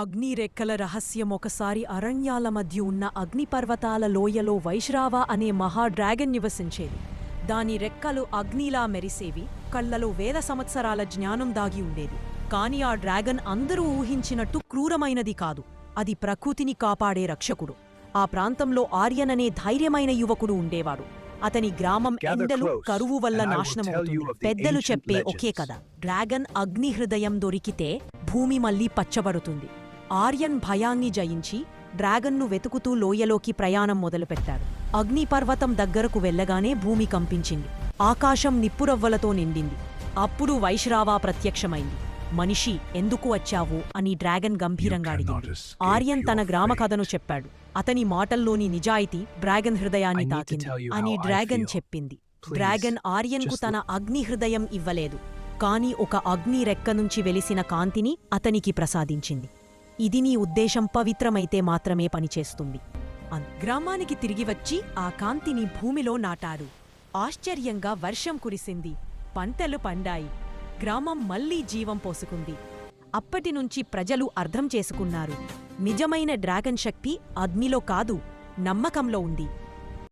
అగ్నిరెక్కల రహస్యం. ఒకసారి అరణ్యాల మధ్య ఉన్న అగ్నిపర్వతాల లోయలో వైశ్రావ అనే మహా డ్రాగన్ నివసించేది. దాని రెక్కలు అగ్నిలా మెరిసేవి, కళ్లలో వేల సంవత్సరాల జ్ఞానం దాగి ఉండేది. కాని ఆ డ్రాగన్ అందరూ ఊహించినట్టు క్రూరమైనది కాదు. అది ప్రకృతిని కాపాడే రక్షకుడు. ఆ ప్రాంతంలో ఆర్యన్ అనే ధైర్యమైన యువకుడు ఉండేవాడు. అతని గ్రామం ఎండలు, కరువు వల్ల నాశనమవుతుంది. పెద్దలు చెప్పే ఒకే కథ, డ్రాగన్ అగ్ని హృదయం దొరికితే భూమి మళ్లీ పచ్చబడుతుంది. ఆర్యన్ భయాన్ని జయించి డ్రాగన్ను వెతుకుతూ లోయలోకి ప్రయాణం మొదలుపెట్టాడు. అగ్నిపర్వతం దగ్గరకు వెళ్లగానే భూమి కంపించింది. ఆకాశం నిప్పురవ్వలతో నిండింది. అప్పుడు వైశ్రావా ప్రత్యక్షమైంది. మనిషి, ఎందుకు వచ్చావు అని డ్రాగన్ గంభీరంగా అడిగింది. ఆర్యన్ తన గ్రామ కథను చెప్పాడు. అతని మాటల్లోని నిజాయితీ డ్రాగన్ హృదయాన్ని తాకింది అని డ్రాగన్ చెప్పింది. డ్రాగన్ ఆర్యన్కు తన అగ్ని హృదయం ఇవ్వలేదు, కాని ఒక అగ్ని రెక్క నుంచి వెలిసిన కాంతిని అతనికి ప్రసాదించింది. ఇది నీ ఉద్దేశం పవిత్రమైతే మాత్రమే పనిచేస్తుంది. గ్రామానికి తిరిగి వచ్చి ఆ కాంతిని భూమిలో నాటాడు. ఆశ్చర్యంగా వర్షం కురిసింది, పంటలు పండాయి, గ్రామం మళ్లీ జీవం పోసుకుంది. అప్పటినుంచి ప్రజలు అర్థం చేసుకున్నారు, నిజమైన డ్రాగన్ శక్తి అగ్నిలో కాదు, నమ్మకంలో ఉంది.